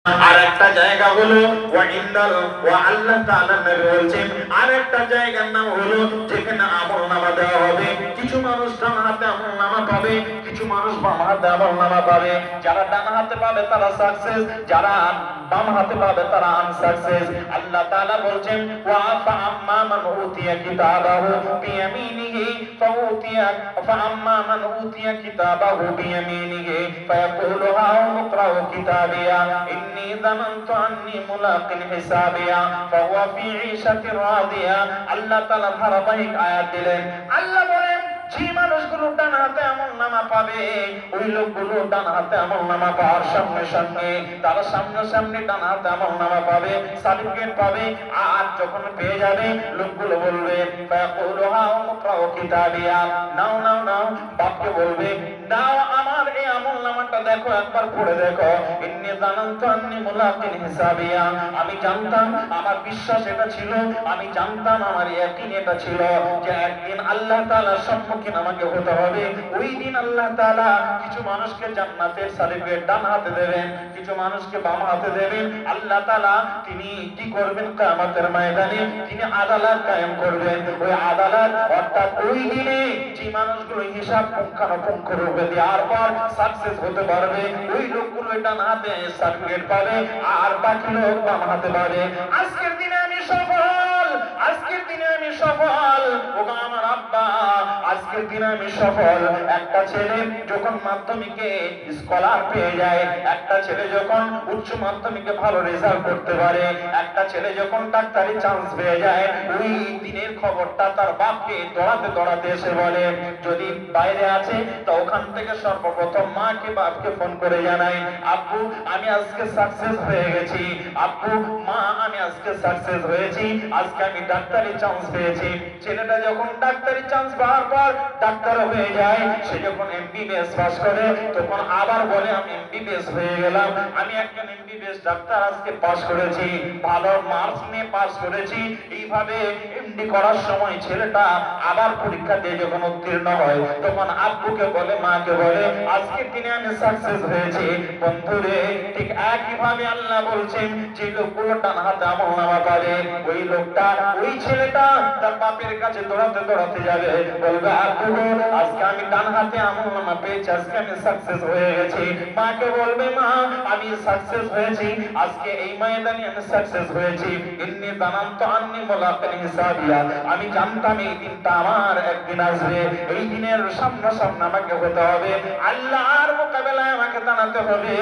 আর একটা জায়গা হলো আল্লাহ তাআলা নবী বলছেন আর একটা জায়গার নাম হলো যেখানে আমলনামা দেওয়া হবে। কিছু মানুষ ডান হাতে আমলনামা পাবে, কিছু মানুষ বাম হাতে আমলনামা পাবে। যারা ডান হাতে পাবে তারা সাকসেস, যারা বাম হাতে পাবে তারা আনসাকসেস। আল্লাহ তাআলা বলছেন ওয়া ফাআম্মা মান উতিয়া কিতাবাহু বিয়ামিনিহি ফাআম্মা মান উতিয়া কিতাবাহু বিয়ামিনিহি ফায়াকুলু হাউ ইকরাউ কিতাবিয়া ইন্নী যানানতু আন্নী মুলাকিন হিসাবিয়া ফাহুয়া ফি ঈশাতির রাদিয়া। আল্লাহ তাআলা ধারাবাহিক আয়াত দিলেন। আল্লাহ বলেন যে মানুষগুলো ডান হাতে আমলনামা পাবে ওই লোকগুলো ডান হাতে আমলনামা পাওয়ার সঙ্গে সঙ্গে তারা সামনে ডান হাতে আমলনামা পাবে, সার্টিফিকেট পাবে। আর যখন পেয়ে যাবে লোকগুলো বলবে ফায়াকুলু হাউ ইকরাউ কিতাবিয়া, নাও নাও নাও, বাপকে বলবে নাও আমার এই আমলনামাটা দেখো, একবার পড়ে দেখো। ইন্নী যানানতু আন্নী মুলাকিন হিসাবিয়া, আমি জানতাম, আমার বিশ্বাস এটা ছিল, আমি জানতাম, আমার ইয়াকিন এটা ছিল যে একদিন আল্লাহ তাআলার সম্মুখীন আমাকে হতে হবে। ওই দিন আল্লাহ তাআলা কিছু মানুষকে জান্নাতের সার্টিফিকেট ডান হাতে দেবেন, কিছু মানুষকে বাম হাতে দেবেন। আল্লাহ তাআলা তিনি কি করবেন? কিয়ামতের ময়দানে তিনি আদালত কায়েম করবেন। ওই আদালত অর্থাৎ ওই দিনে যে মানুষগুলো হিসাব পুঙ্খানুপুঙ্খ রূপে দেওয়ার পর সাকসেস হতে পারবে ওই লোকগুলো ডান হাতে সার্টিফিকেট পাবে আর বাকি লোক বাম হাতে পাবে। আজকের দিনে আমি সফল, আজকের দিনে আমি সফল। ওগো আমার আব্বা, আজকের দিনে আমি সফল। একটা ছেলে যখন মাধ্যমিকে স্কলার পেয়ে যায়, একটা ছেলে যখন উচ্চ মাধ্যমিকে ভালো রেজাল্ট করতে পারে, একটা ছেলে যখন ডাক্তারি চান্স পেয়ে যায়, ওই দিনের খবরটা তার বাপকে দৌড়াতে দৌড়াতে এসে বলে। যদি বাইরে আছে তো ওখান থেকে সর্বপ্রথম মাকে বাপকে ফোন করে জানাই, আব্বু আমি আজকে সাকসেস হয়ে গেছি, আব্বু মা আমি আজকে সাকসেস হয়েছি, আজকে আমি ডাক্তারি চান্স পেয়েছি। ছেলেটা যখন ডাক্তারি চান্স পাওয়ার পর ডাক্তার হয়ে যায়, সে যখন এমবিবিএস পাস করে তখন আবার বলে আমি এমবিবিএস হয়ে গেলাম, আমি একজন এমবিবিএস ডাক্তার আজকে পাস করেছি, ভালো মার্কস নিয়ে পাস করেছি। এইভাবে এমডি করার সময় ছেলেটা আবার পরীক্ষা দিয়ে যখন উত্তীর্ণ হয় তখন আব্বুকে বলে, মাকে বলে আজকের দিনে আমি সাকসেস হয়েছি। বন্ধুরে ঠিক একইভাবে আল্লাহ বলছেন যে লোকগুলো ডান হাতে আমলনামা পাবে ওই লোকটা, ওই ছেলেটা তার বাপের কাছে দৌড়াতে দৌড়াতে যাবে, বলবে আব্বু আজকে আমি ডান হাতে আমলনামা পেয়েছি, আজকে আমি সাকসেস হয়ে গেছি। মাকে বলবে মা আমি সাকসেস হয়েছি, আজকে এই ময়দানে আমি সাকসেস হয়েছি। ইন্নী যানানতু আন্নী মুলাকিন হিসাবিয়া, আমি জানতাম এই দিনটা আমার একদিন আসবে, এই দিনের সামনাসামনি আমাকে হতে হবে, আল্লাহর মোকাবেলায় আমাকে দাঁড়াতে হবে।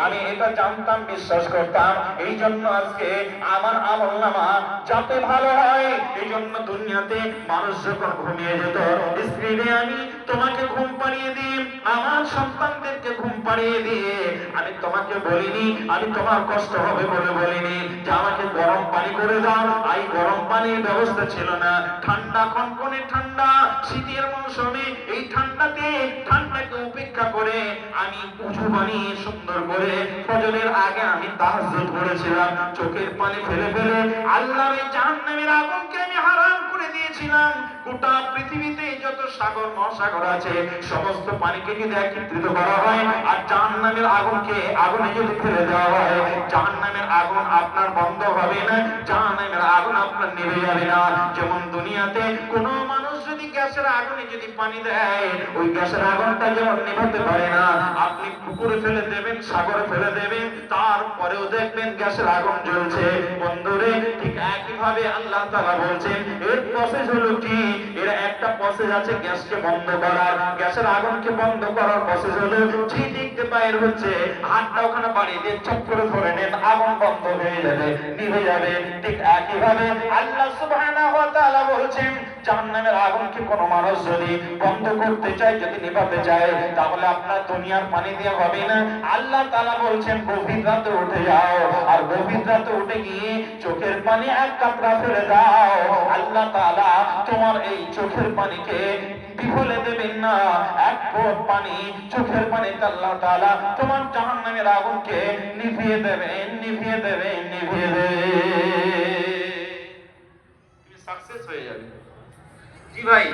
আমি এটা জানতাম, বিশ্বাস করতাম। এই জন্য আজকে আমার আমলনামা যাতে ভালো হয়, এই জন্য দুনিয়াতে মানুষ যখন ঘুমিয়ে যেত, স্ত্রীরে আমি তোমাকে ঘুম পাড়িয়ে দিই, আমার সন্তানদেরকে ঘুম পাড়িয়ে দিয়ে আমি তোমাকে বলিনি, আমি তোমার কষ্ট হবে বলে বলিনি যে আমাকে গরম পানি করে দাও। এই গরম পানির ব্যবস্থা ছিল না, ঠান্ডা কনকনে ঠান্ডা শীতের মৌসুমে এই ঠান্ডাকে উপেক্ষা করে আমি উঁচু বানিয়ে সুন্দর করে ফজরের আগে আমি তাহাজ্জুদ করেছিলাম, চোখের পানি ফেলে ফেলে আল্লাহর এই জাহান্নামের আগুনকে আমি হারাম করে দিয়েছিলাম। গোটা পৃথিবীতে যত সাগর মহাসাগর আছে সমস্ত পানিকে যদি একত্রিত করা হয় আর জাহান্নামের আগুনে যদি ফেলে দেওয়া হয়, জাহান্নামের আগুন আপনার বন্ধ হবে না, জাহান্নামের আগুন আপনার নিভে যাবে না। যেমন দুনিয়াতে কোনো মানুষ যদি গ্যাসের আগুনে যদি পানি দেয় ওই গ্যাসের আগুনটা যেমন নিভাতে পারে না, আপনি পুকুরে ফেলে দেবেন, সাগরে ফেলে দেবেন, তারপরেও দেখবেন গ্যাসের আগুন জ্বলছে। বন্ধুরে ঠিক একইভাবে আল্লাহ তাআলা বলছেন এর প্রসেস হলো কি, এর একটা প্রসেস আছে গ্যাসকে বন্ধ করার, গ্যাসের আগুনকে বন্ধ করার প্রসেস হলো যে দেখতে বাইর হচ্ছে হাতটা ওখানে বাড়িয়ে দিয়ে চপ করে ধরে নেন, আগুন বন্ধ হয়ে যাবে, নিভে যাবে। ঠিক একইভাবে আল্লাহ সুবহানাহু ওয়া তাআলা বলছেন জাহান্নামের আগুনকে কোনো মানুষ যদি বন্ধ করতে চায়, যদি নিভাতে চায়, তাহলে আপনার দুনিয়ার পানি দিয়ে হবে না। আল্লাহ তাআলা বলছেন গভীর রাতে উঠে যাও, আর গভীর রাতে উঠে গিয়ে চোখের পানি এক কাতরা ফেলে দাও, আল্লাহ তাআলা তোমার এই চোখের পানিকে বিফলে দেবেন না। এক ফোঁটা পানি চোখের পানিতে আল্লাহ তাআলা তোমার জাহান্নামের আগুনকে নিভিয়ে দেবেন, নিভিয়ে দেবেন, নিভিয়ে দেবেন, তুমি সাকসেস হয়ে যাবে। জি ভাই।